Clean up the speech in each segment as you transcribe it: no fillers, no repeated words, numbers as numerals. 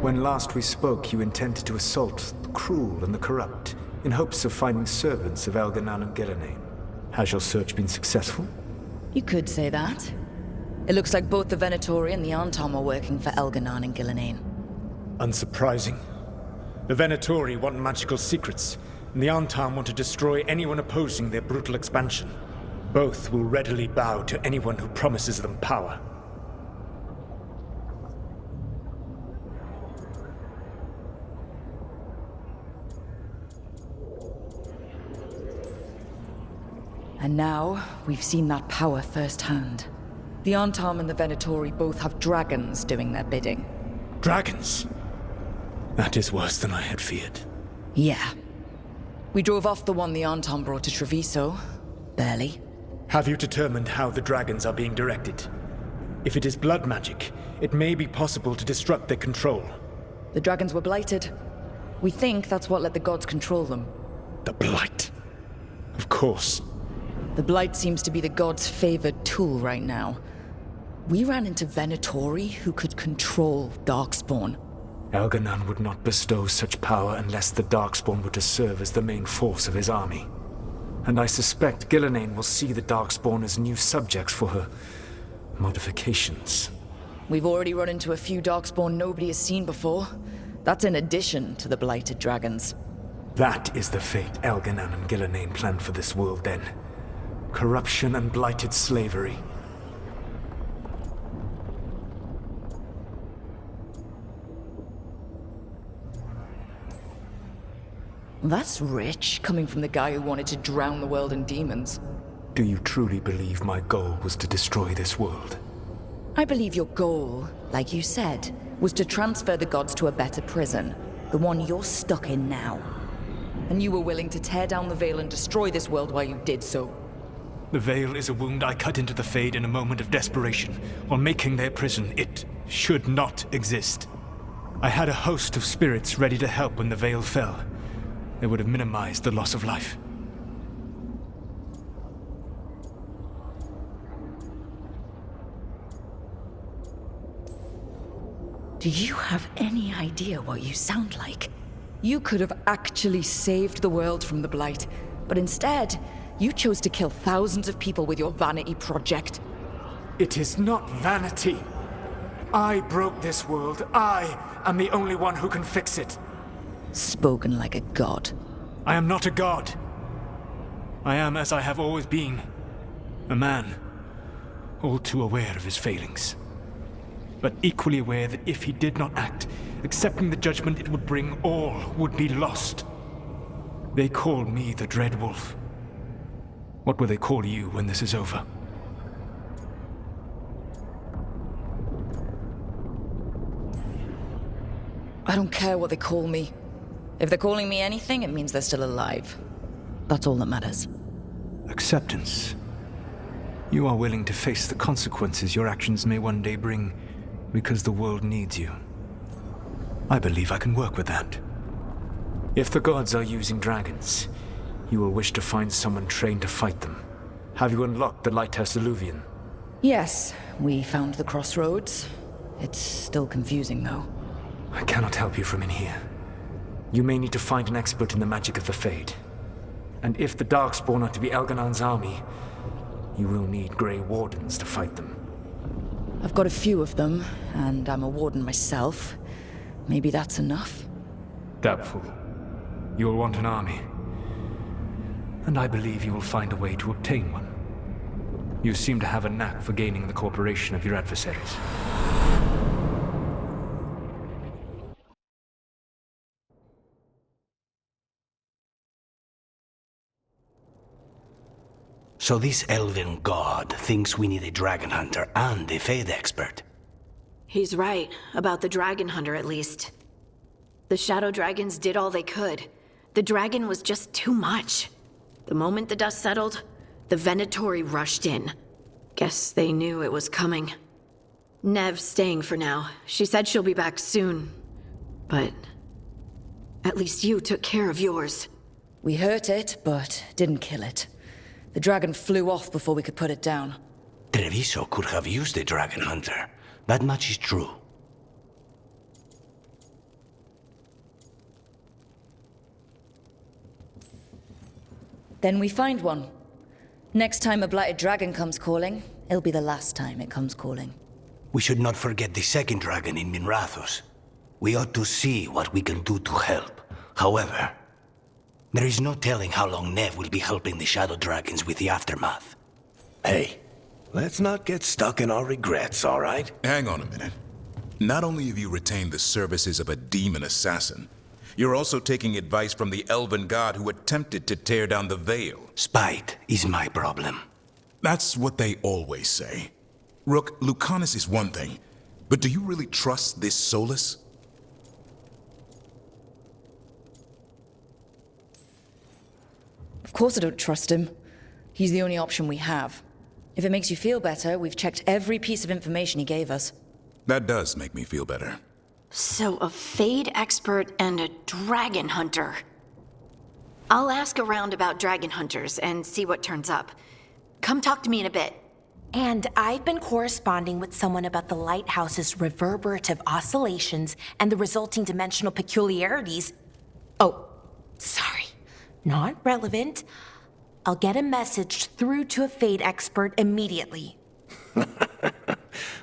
When last we spoke, you intended to assault the cruel and the corrupt, in hopes of finding servants of Elganan and Gillenane. Has your search been successful? You could say that. It looks like both the Venatori and the Antom are working for Elganan and Gillenane. Unsurprising. The Venatori want magical secrets, and the Antom want to destroy anyone opposing their brutal expansion. Both will readily bow to anyone who promises them power. And now, we've seen that power firsthand. The Antom and the Venatori both have dragons doing their bidding. Dragons? That is worse than I had feared. Yeah. We drove off the one the Antom brought to Treviso. Barely. Have you determined how the dragons are being directed? If it is blood magic, it may be possible to disrupt their control. The dragons were blighted. We think that's what let the gods control them. The Blight. Of course. The Blight seems to be the gods' favored tool right now. We ran into Venatori who could control Darkspawn. Elganan would not bestow such power unless the Darkspawn were to serve as the main force of his army. And I suspect Gillenane will see the Darkspawn as new subjects for her modifications. We've already run into a few Darkspawn nobody has seen before. That's in addition to the blighted dragons. That is the fate Elganan and Gillenane planned for this world then. Corruption and blighted slavery. That's rich, coming from the guy who wanted to drown the world in demons. Do you truly believe my goal was to destroy this world? I believe your goal, like you said, was to transfer the gods to a better prison. The one you're stuck in now. And you were willing to tear down the Veil and destroy this world while you did so. The Veil is a wound I cut into the Fade in a moment of desperation, while making their prison. It should not exist. I had a host of spirits ready to help when the Veil fell. They would have minimized the loss of life. Do you have any idea what you sound like? You could have actually saved the world from the Blight, but instead, you chose to kill thousands of people with your vanity project. It is not vanity. I broke this world. I am the only one who can fix it. Spoken like a god. I am not a god. I am as I have always been. A man, all too aware of his failings. But equally aware that if he did not act, accepting the judgment it would bring, all would be lost. They call me the Dread Wolf. What will they call you when this is over? I don't care what they call me. If they're calling me anything, it means they're still alive. That's all that matters. Acceptance. You are willing to face the consequences your actions may one day bring because the world needs you. I believe I can work with that. If the gods are using dragons, you will wish to find someone trained to fight them. Have you unlocked the Lighthouse Illuvian? Yes, we found the crossroads. It's still confusing, though. I cannot help you from in here. You may need to find an expert in the magic of the Fade. And if the Darkspawn are to be Elganan's army, you will need Grey Wardens to fight them. I've got a few of them, and I'm a warden myself. Maybe that's enough? Doubtful. You will want an army. And I believe you will find a way to obtain one. You seem to have a knack for gaining the cooperation of your adversaries. So this elven god thinks we need a dragon hunter and a Fade expert. He's right, about the dragon hunter at least. The shadow dragons did all they could. The dragon was just too much. The moment the dust settled, the Venatori rushed in. Guess they knew it was coming. Nev's staying for now. She said she'll be back soon. But at least you took care of yours. We hurt it, but didn't kill it. The dragon flew off before we could put it down. Treviso could have used a dragon hunter. That much is true. Then we find one. Next time a blighted dragon comes calling, it'll be the last time it comes calling. We should not forget the second dragon in Minrathos. We ought to see what we can do to help. However, there is no telling how long Nev will be helping the Shadow Dragons with the aftermath. Hey, let's not get stuck in our regrets, all right? Hang on a minute. Not only have you retained the services of a demon assassin, you're also taking advice from the elven god who attempted to tear down the Veil. Spite is my problem. That's what they always say. Rook, Lucanus is one thing, but do you really trust this Solus? Of course I don't trust him. He's the only option we have. If it makes you feel better, we've checked every piece of information he gave us. That does make me feel better. So, a Fade expert and a dragon hunter. I'll ask around about dragon hunters and see what turns up. Come talk to me in a bit. And I've been corresponding with someone about the lighthouse's reverberative oscillations and the resulting dimensional peculiarities. Oh, sorry. Not relevant. I'll get a message through to a Fade expert immediately.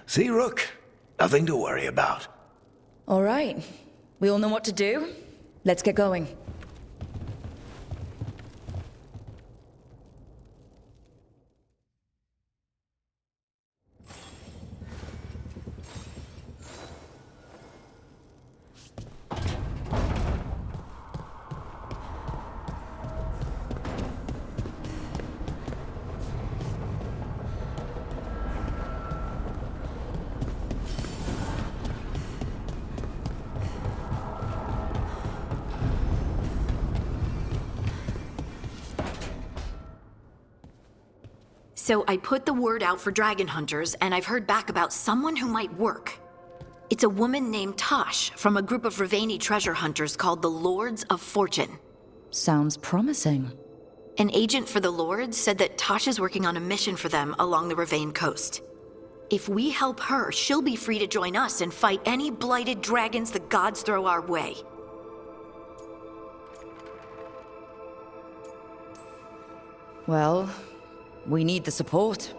See, Rook? Nothing to worry about. All right. We all know what to do. Let's get going. So I put the word out for dragon hunters, and I've heard back about someone who might work. It's a woman named Tosh from a group of Ravani treasure hunters called the Lords of Fortune. Sounds promising. An agent for the Lords said that Tosh is working on a mission for them along the Ravane coast. If we help her, she'll be free to join us and fight any blighted dragons the gods throw our way. Well, we need the support.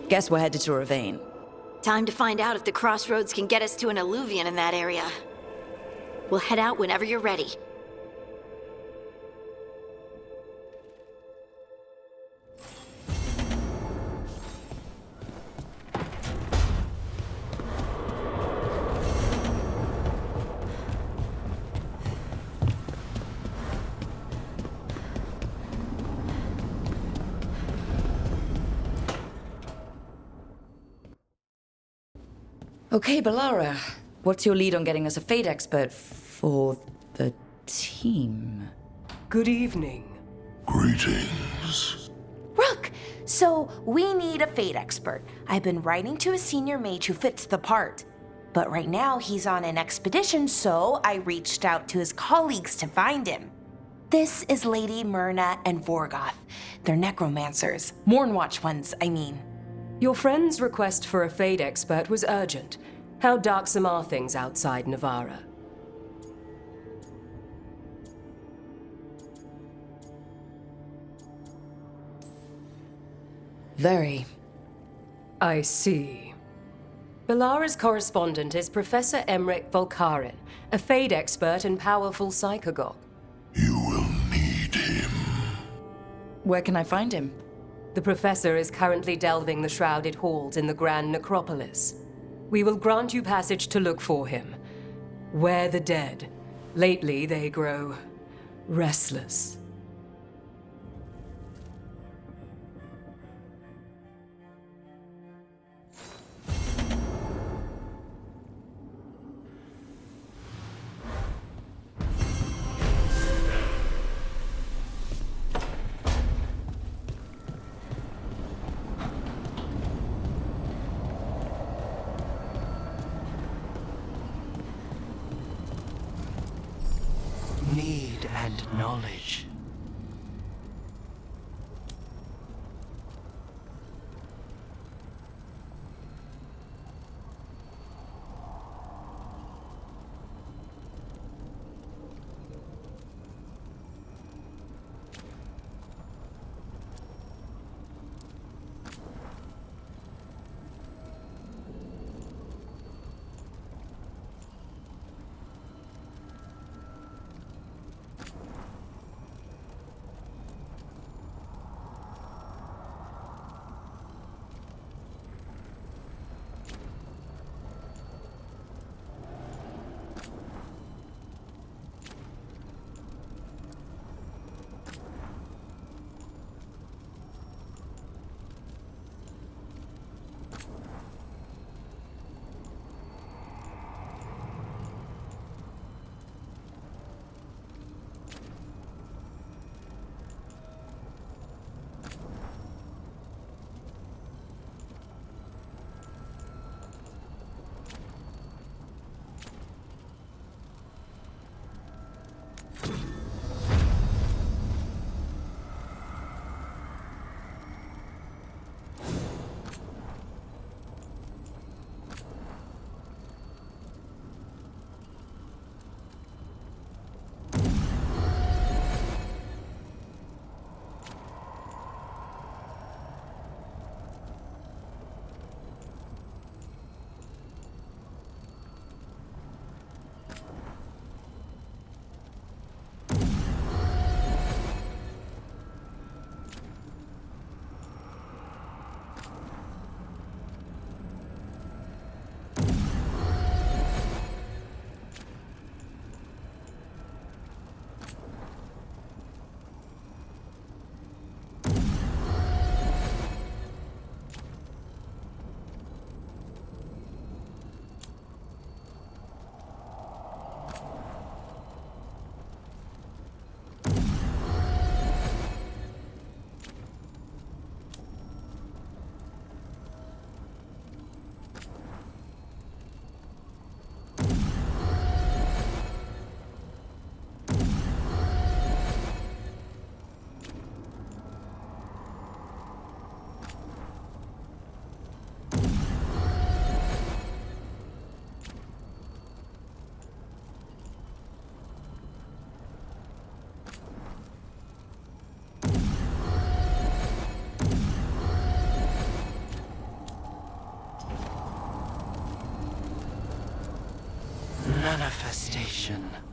Guess we're headed to Ravane. Time to find out if the crossroads can get us to an alluvion in that area. We'll head out whenever you're ready. Okay, Balara. What's your lead on getting us a Fade expert for the team? Good evening. Greetings. Rook, so we need a Fade expert. I've been writing to a senior mage who fits the part. But right now he's on an expedition, so I reached out to his colleagues to find him. This is Lady Myrna and Vorgoth. They're necromancers. Mournwatch ones, I mean. Your friend's request for a Fade expert was urgent. How darksome are things outside Navara? Very. I see. Balara's correspondent is Professor Emmerich Volkarin, a Fade expert and powerful psychagogue. You will need him. Where can I find him? The professor is currently delving the shrouded halls in the Grand Necropolis. We will grant you passage to look for him. Where the dead. Lately, they grow restless. Need and knowledge. manifestation.